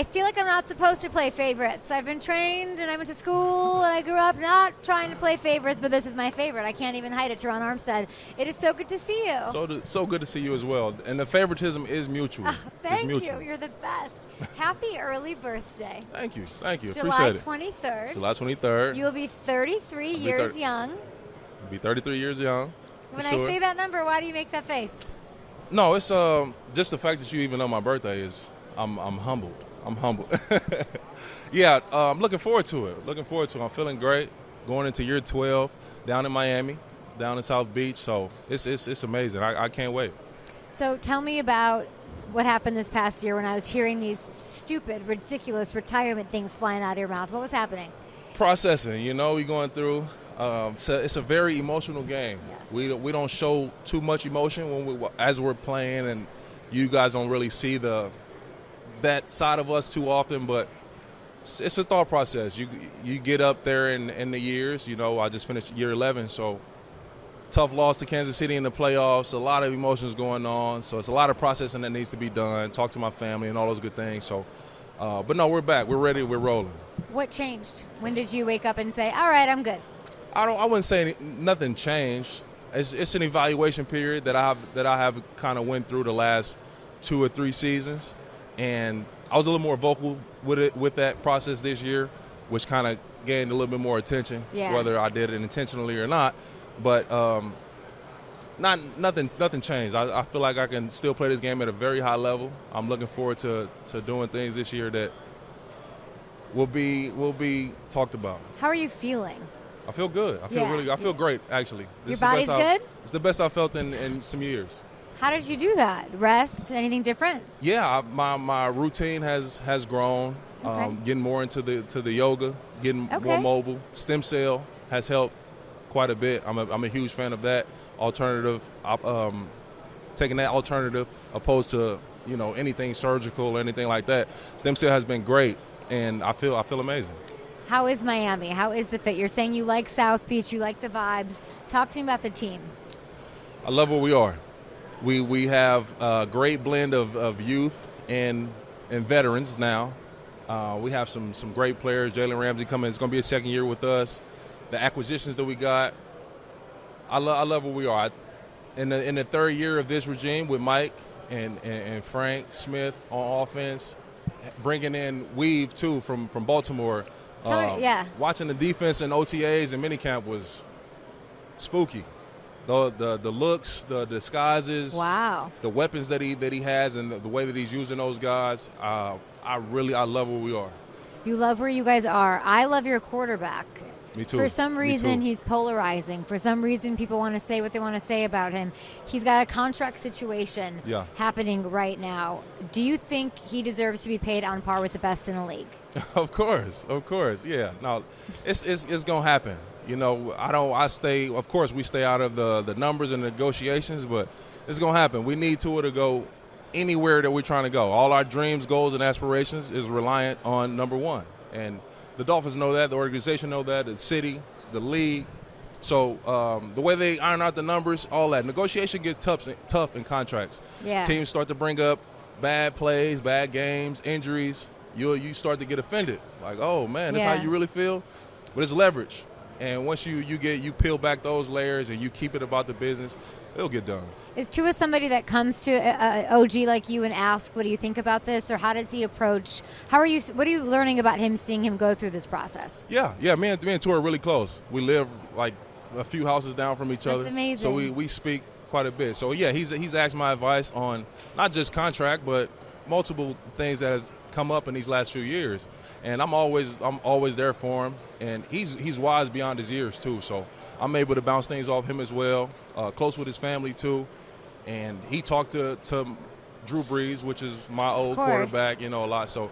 I feel like I'm not supposed to play favorites. I've been trained, and I went to school, and I grew up not trying to play favorites, but this is my favorite. I can't even hide it, Terron Armstead. It is so good to see you. So good to see you as well. And the favoritism is mutual. Thank you. You're the best. Happy early birthday. Thank you. Appreciate July it. 23rd. July 23rd. You will be 33 years young. I'll be 33 years young. When I say that number, why do you make that face? No, it's just the fact that you even know my birthday is I'm humbled. I'm humbled. Yeah, I'm looking forward to it. I'm feeling great. Going into year 12 down in Miami, down in South Beach. So it's amazing. I can't wait. So tell me about what happened this past year when I was hearing these stupid, ridiculous retirement things flying out of your mouth. What was happening? Processing, we're going through. So it's a very emotional game. Yes. We don't show too much emotion as we're playing, and you guys don't really see that side of us too often. But it's a thought process. You get up there in the years. I just finished year 11, so tough loss to Kansas City in the playoffs. A lot of emotions going on, so it's a lot of processing that needs to be done. Talk to my family and all those good things. So, but no, we're back. We're ready. We're rolling. What changed? When did you wake up and say, "All right, I'm good"? I wouldn't say nothing changed. It's an evaluation period that I have kind of went through the last 2 or 3 seasons, and I was a little more vocal with that process this year, which kind of gained a little bit more attention, whether I did it intentionally or not. But nothing changed. I feel like I can still play this game at a very high level. I'm looking forward to doing things this year that will be talked about. How are you feeling? I feel good. I feel great, actually. Your body's good? It's the best I've felt in some years. How did you do that? Rest? Anything different? Yeah, my routine has grown. Okay. Getting more into the yoga, getting more mobile. Stem cell has helped quite a bit. I'm a huge fan of that alternative. Taking that alternative opposed to anything surgical or anything like that. Stem cell has been great, and I feel amazing. How is Miami? How is the fit? You're saying you like South Beach, you like the vibes. Talk to me about the team. I love where we are. We have a great blend of youth and veterans now. We have some great players. Jalen Ramsey coming. It's going to be his second year with us. The acquisitions that we got, I love where we are. In the third year of this regime with Mike and Frank Smith on offense, bringing in Weave too from Baltimore. Watching the defense and OTAs and minicamp was spooky. The looks, the disguises, the weapons that he has, and the way that he's using those guys. I love where we are. You love where you guys are. I love your quarterback. Me too. For some reason, he's polarizing. For some reason, people want to say what they want to say about him. He's got a contract situation happening right now. Do you think he deserves to be paid on par with the best in the league? Of course. Yeah. No, it's going to happen. Of course, we stay out of the numbers and negotiations, but it's going to happen. We need Tua to go anywhere that we're trying to go. All our dreams, goals, and aspirations is reliant on number one. And the Dolphins know that, the organization know that, the city, the league. So the way they iron out the numbers, all that. Negotiation gets tough in contracts. Yeah. Teams start to bring up bad plays, bad games, injuries. You start to get offended. Like, oh, man, that's how you really feel? But it's leverage. And once you peel back those layers and you keep it about the business, it'll get done. Is Tua somebody that comes to an OG like you and asks, what do you think about this? Or how does he approach? What are you learning about him, seeing him go through this process? Yeah. Me and Tua are really close. We live like a few houses down from each other. That's amazing. So we speak quite a bit. So, yeah, he's asked my advice on not just contract, but multiple things that have come up in these last few years. And I'm always there for him. And he's wise beyond his years, too. So I'm able to bounce things off him as well. Close with his family, too. And he talked to Drew Brees, which is my old quarterback, a lot. So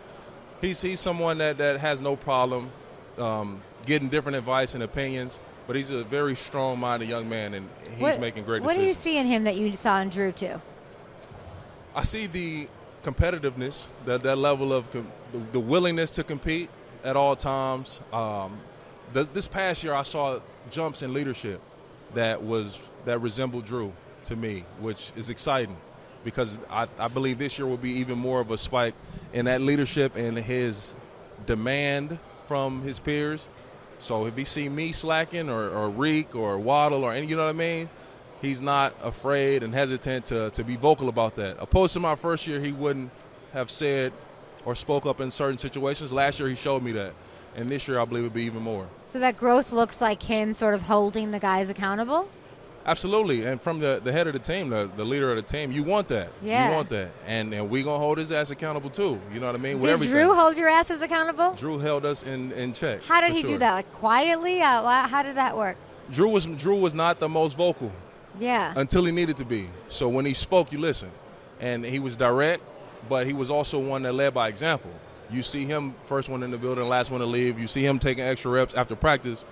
he's someone that has no problem getting different advice and opinions. But he's a very strong-minded young man, and he's making great decisions. What do you see in him that you saw in Drew, too? I see the competitiveness, that level of the willingness to compete at all times. This past year, I saw jumps in leadership that resembled Drew to me, which is exciting. because I believe this year will be even more of a spike in that leadership and his demand from his peers. So if he see me slacking or Reek or Waddle or any, you know what I mean, he's not afraid and hesitant to be vocal about that. Opposed to my first year, he wouldn't have said or spoke up in certain situations. Last year he showed me that. And this year I believe it'll be even more. So that growth looks like him sort of holding the guys accountable? Absolutely. And from the head of the team, the leader of the team, you want that. Yeah. You want that. And we're going to hold his ass accountable too. You know what I mean? Did Drew hold your asses accountable? Drew held us in check. How did he do that? Like quietly? How did that work? Drew was not the most vocal. Yeah. Until he needed to be. So when he spoke, you listened. And he was direct, but he was also one that led by example. You see him first one in the building, last one to leave. You see him taking extra reps after practice.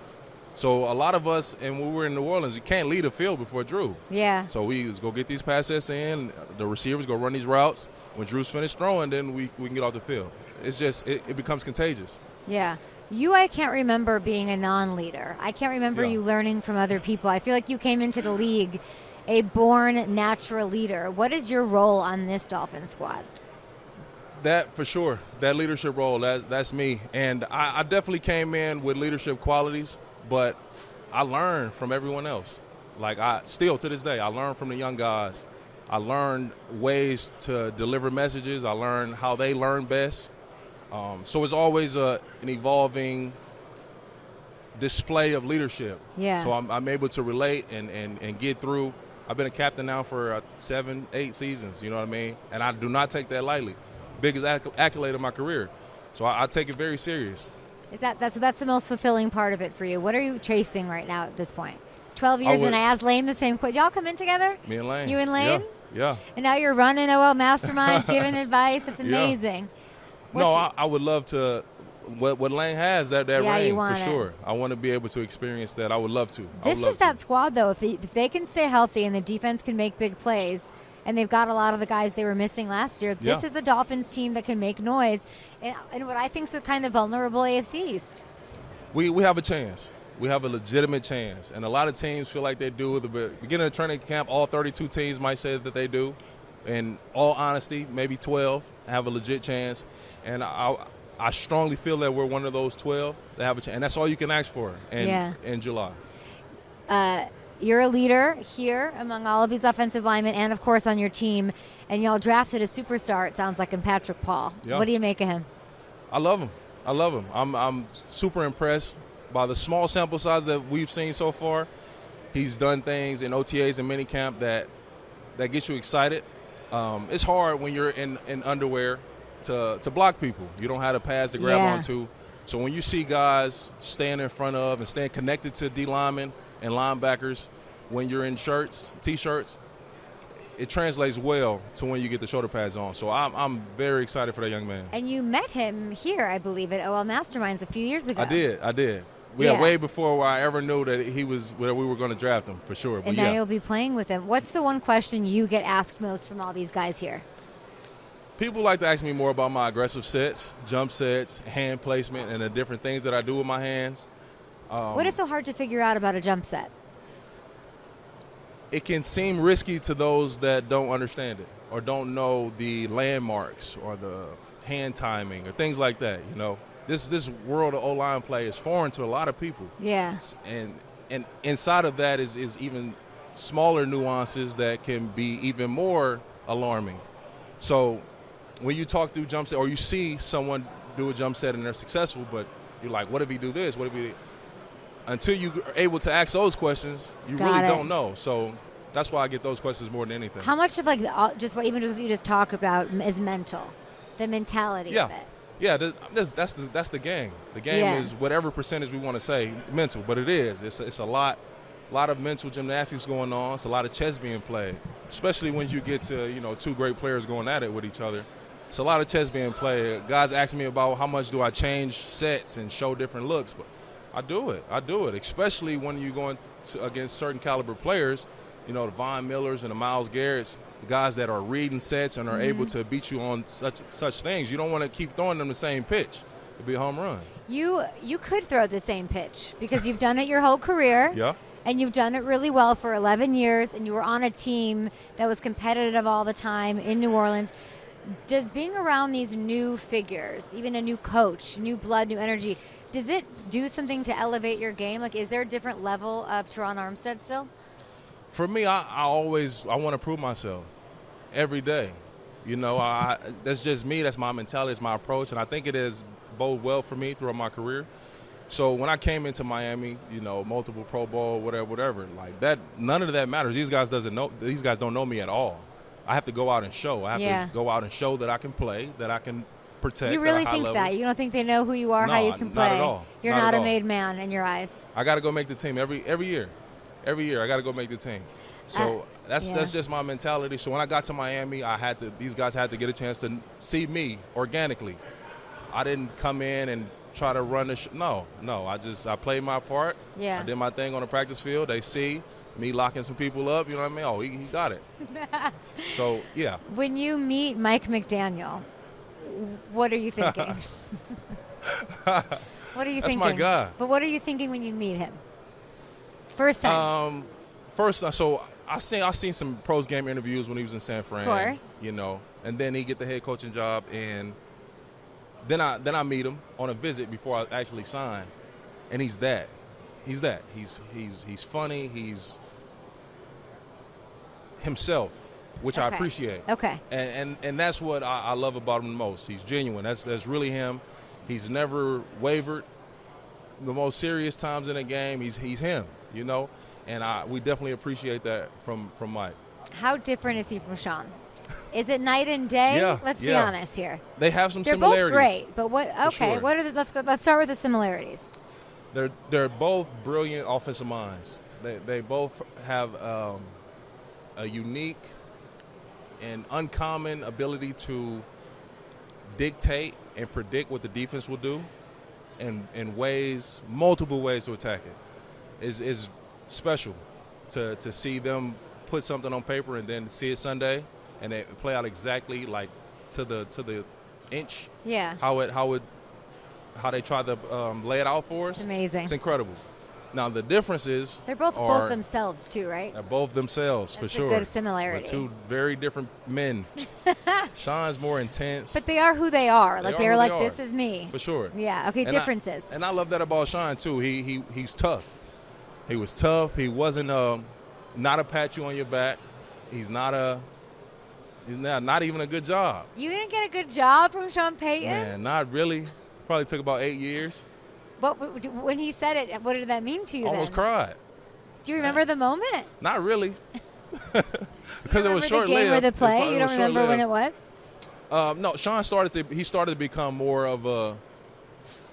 So a lot of us, and when we were in New Orleans, you can't lead a field before Drew. Yeah. So we just go get these pass sets in. The receivers go run these routes. When Drew's finished throwing, then we can get off the field. It's just it becomes contagious. Yeah. I can't remember being a non-leader. I can't remember you learning from other people. I feel like you came into the league a born natural leader. What is your role on this Dolphins squad? That for sure. That leadership role, that's me. And I definitely came in with leadership qualities, but I learned from everyone else. Like still to this day, I learned from the young guys. I learned ways to deliver messages. I learned how they learn best. So it's always an evolving display of leadership. Yeah. So I'm able to relate and get through. I've been a captain now for 7-8 seasons, you know what I mean? And I do not take that lightly. Biggest accolade of my career. So I take it very serious. That's the most fulfilling part of it for you. What are you chasing right now at this point? 12 years, and I asked Lane the same question. Y'all come in together? Me and Lane. You and Lane? Yeah. And now you're running OL Masterminds, giving advice. That's amazing. Yeah. I would love to. What Lane has, that ring, for sure. I want to be able to experience that. I would love to. This is that squad, though. If they can stay healthy and the defense can make big plays, and they've got a lot of the guys they were missing last year, this is a Dolphins team that can make noise in what I think is a kind of vulnerable AFC East. We have a chance. We have a legitimate chance. And a lot of teams feel like they do. At the beginning of training camp, all 32 teams might say that they do. In all honesty, maybe 12 have a legit chance. And I strongly feel that we're one of those 12 that have a chance. And that's all you can ask for in July. You're a leader here among all of these offensive linemen and, of course, on your team. And y'all drafted a superstar, it sounds like, in Patrick Paul. Yeah. What do you make of him? I love him. I'm super impressed by the small sample size that we've seen so far. He's done things in OTAs and minicamp that gets you excited. It's hard when you're in underwear to block people. You don't have a pass to grab onto. So when you see guys stand in front of and staying connected to D linemen and linebackers when you're in T-shirts, it translates well to when you get the shoulder pads on. So I'm very excited for that young man. And you met him here, I believe, at OL Masterminds a few years ago. I did. Way before I ever knew that he was where we were going to draft him, for sure. And now you'll be playing with him. What's the one question you get asked most from all these guys here? People like to ask me more about my aggressive sets, jump sets, hand placement, and the different things that I do with my hands. What is so hard to figure out about a jump set? It can seem risky to those that don't understand it or don't know the landmarks or the hand timing or things like that. You know, this world of O-line play is foreign to a lot of people. Yeah. And inside of that is even smaller nuances that can be even more alarming. So when you talk through jump set or you see someone do a jump set and they're successful, but you're like, what if he do this? What if he? Until you're able to ask those questions, you really don't know. So that's why I get those questions more than anything. How much of just what you just talk about is mental, the mentality of it? Yeah, that's the game. The game is whatever percentage we want to say mental, but it is. It's a lot of mental gymnastics going on. It's a lot of chess being played, especially when you get to two great players going at it with each other. It's a lot of chess being played. Guys asking me about how much do I change sets and show different looks, but I do it, especially when you're going against certain caliber players, the Von Millers and the Myles Garretts, the guys that are reading sets and are able to beat you on such things. You don't want to keep throwing them the same pitch. It'd be a home run. You could throw the same pitch because you've done it your whole career. Yeah. and you've done it really well for 11 years, and you were on a team that was competitive all the time in New Orleans. Does being around these new figures, even a new coach, new blood, new energy, does it do something to elevate your game? Like, is there a different level of Terron Armstead still? For me, I want to prove myself every day. You know, that's just me. That's my mentality. It's my approach. And I think it has bode well for me throughout my career. So when I came into Miami, you know, multiple Pro Bowl, whatever, like that, none of that matters. These guys don't know me at all. I have to go out and show. I have to go out and show that I can play, that I can protect. You really at a high think level. that? You don't think they know who you are, No, how you can play? Not at all. You're not a made man in your eyes. I got to go make the team every year. Every year I got to go make the team. So that's just my mentality. So when I got to Miami, these guys had to get a chance to see me organically. I didn't come in and try to run the show. No. I played my part. Yeah. I did my thing on the practice field. They see me locking some people up. You know what I mean? Oh, he got it. So, yeah. When you meet Mike McDaniel, what are you thinking? What are you thinking? That's my guy. But what are you thinking when you meet him? First time. So I seen some pros game interviews when he was in San Fran. Of course. You know, and then he get the head coaching job, and then I meet him on a visit before I actually sign, and he's that. He's funny. He's himself, which I appreciate. Okay. And that's what I love about him the most. He's genuine. That's really him. He's never wavered. The most serious times in a game, he's him, you know. And we definitely appreciate that from Mike. How different is he from Sean? Is it night and day? Yeah, Let's be honest here. They have some They're similarities. They're both great, but what? Okay, sure. What are let's start with the similarities. They're both brilliant offensive minds. They both have a unique and uncommon ability to dictate and predict what the defense will do, in multiple ways to attack it. Is special to see them put something on paper and then see it Sunday and it play out exactly like to the inch. Yeah. How they try to lay it out for us. It's amazing. It's incredible. Now the difference is they're both themselves too, right? They're both themselves. That's for sure. A good similarity. But two very different men. Sean's more intense. But they are who they are. They're like, they are. This is me. For sure. Yeah. Okay. Differences. And I love that about Sean too. He's tough. He was tough. He wasn't not a pat you on your back. He's not even a good job. You didn't get a good job from Sean Payton? Man, not really. Probably took about 8 years. But when he said it, what did that mean to you then? Almost cried. Do you remember the moment? Not really. Because it was short-lived. The game or the play? You don't remember when it was? No, Sean started to become more of a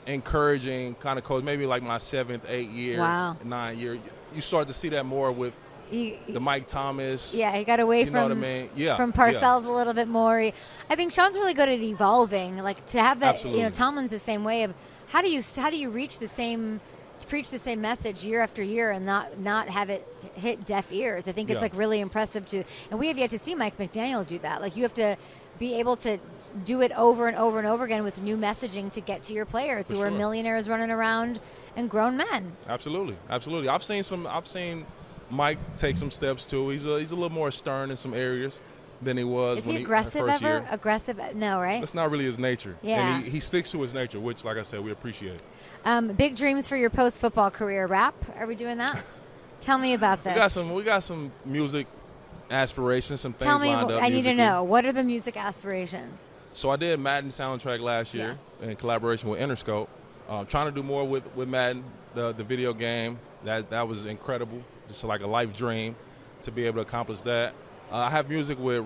encouraging kind of coach, maybe like my 7th, 8th year, 9th year. You start to see that more with the Mike Thomas. Yeah, he got away from Parcells a little bit more. I think Sean's really good at evolving. Like to have that, Absolutely. Tomlin's the same way of how do you preach the same message year after year and not have it hit deaf ears. I think it's like really impressive and we have yet to see Mike McDaniel do that. Like you have to be able to do it over and over and over again with new messaging to get to your players who are millionaires running around and grown men. Absolutely. I've seen Mike take some steps too. He's a little more stern in some areas than he was Is when he aggressive first ever? year. Aggressive? No, right? That's not really his nature. Yeah. And he sticks to his nature, which, like I said, we appreciate. Big dreams for your post-football career. Rap? Are we doing that? Tell me about this. We got some music aspirations, some things Tell me, lined up. I need to know. What are the music aspirations? So I did Madden soundtrack last year in collaboration with Interscope. Trying to do more with Madden, the video game. That was incredible. Just like a life dream to be able to accomplish that. I have music with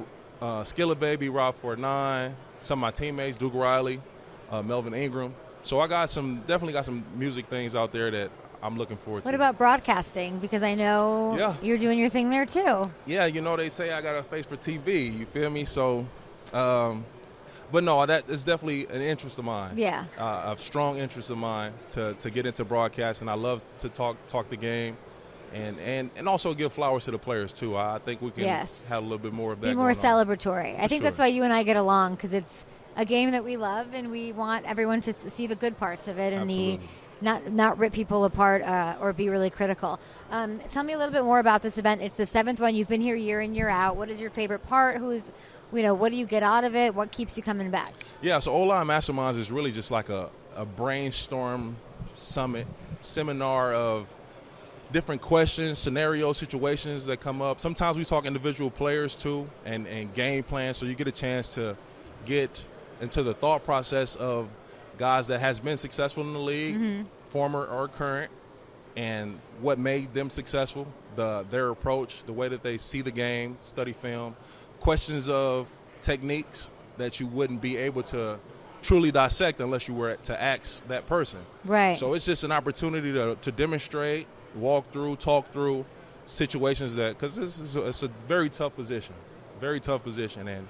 Skillet Baby, Rob 49, some of my teammates, Duke Riley, Melvin Ingram. So I definitely got some music things out there that I'm looking forward to. What about broadcasting? Because I know you're doing your thing there too. Yeah, they say I got a face for TV. You feel me? So, but no, that is definitely an interest of mine. Yeah. A strong interest of mine to get into broadcasting. I love to talk the game. And also give flowers to the players, too. I think we can have a little bit more of that. Be more celebratory. I think that's why you and I get along, because it's a game that we love, and we want everyone to see the good parts of it and not rip people apart or be really critical. Tell me a little bit more about this event. It's the 7th one. You've been here year in, year out. What is your favorite part? What do you get out of it? What keeps you coming back? Yeah, so OL Masterminds is really just like a brainstorm summit, seminar of different questions, scenarios, situations that come up. Sometimes we talk individual players too and game plans, so you get a chance to get into the thought process of guys that has been successful in the league, former or current, and what made them successful, their approach, the way that they see the game, study film, questions of techniques that you wouldn't be able to truly dissect unless you were to ask that person. Right. So it's just an opportunity to demonstrate, walk through, talk through situations because it's a very tough position, and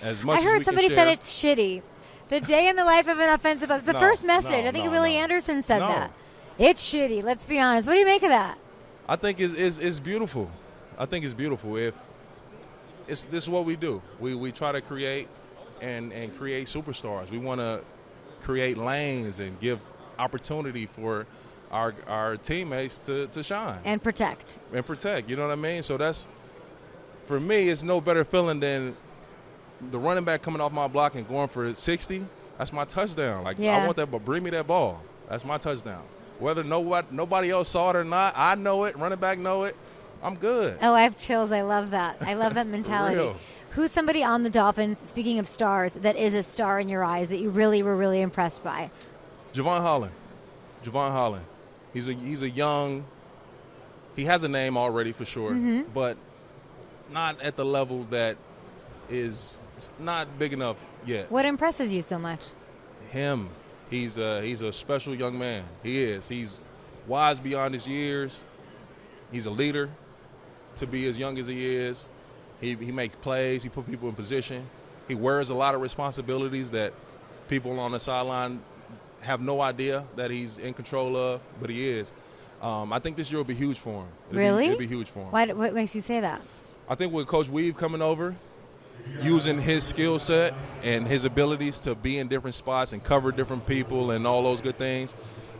as much I heard as we somebody can said share, it's shitty. The day in the life of an offensive. The first message. I think Willie Anderson said that. It's shitty. Let's be honest. What do you make of that? I think it's beautiful. I think it's beautiful. This is what we do. We try to create and create superstars. We want to create lanes and give opportunity for our teammates to shine and protect. You know what I mean? So that's, for me, it's no better feeling than the running back coming off my block and going for 60. That's my touchdown. I want that, but bring me that ball. That's my touchdown. Whether nobody else saw it or not, I know it. Running back know it. I'm good. Oh, I have chills. I love that. I love that mentality. Who's somebody on the Dolphins, speaking of stars, that is a star in your eyes that you really were really impressed by? Javon Holland. He's a young. He has a name already for sure, but not at the level that is not big enough yet. What impresses you so much? Him. He's a special young man. He is. He's wise beyond his years. He's a leader to be as young as he is. He makes plays. He puts people in position. He wears a lot of responsibilities that people on the sideline have no idea that he's in control of, but he is. I think this year will be huge for him. It'll be huge for him. What makes you say that? I think with Coach Weave coming over, using his skill set and his abilities to be in different spots and cover different people and all those good things,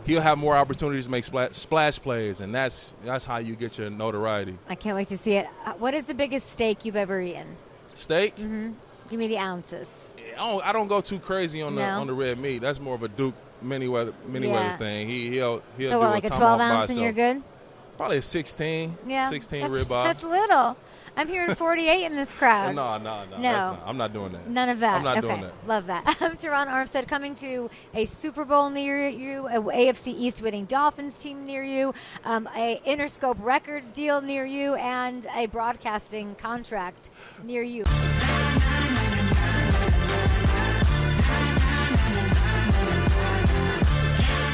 he'll have more opportunities to make splash plays, and that's how you get your notoriety. I can't wait to see it. What is the biggest steak you've ever eaten? Steak? Mm-hmm. Give me the ounces. I don't go too crazy on the red meat. That's more of a Duke mini-weather thing. He'll do like a 12 ounce and you're good? Probably a 16. Yeah, 16 ribeye. That's little. I'm hearing 48 in this crowd. No. I'm not doing that. None of that. I'm not doing that. Love that. I'm Terron Armstead, coming to a Super Bowl near you, a AFC East winning Dolphins team near you, a Interscope Records deal near you, and a broadcasting contract near you.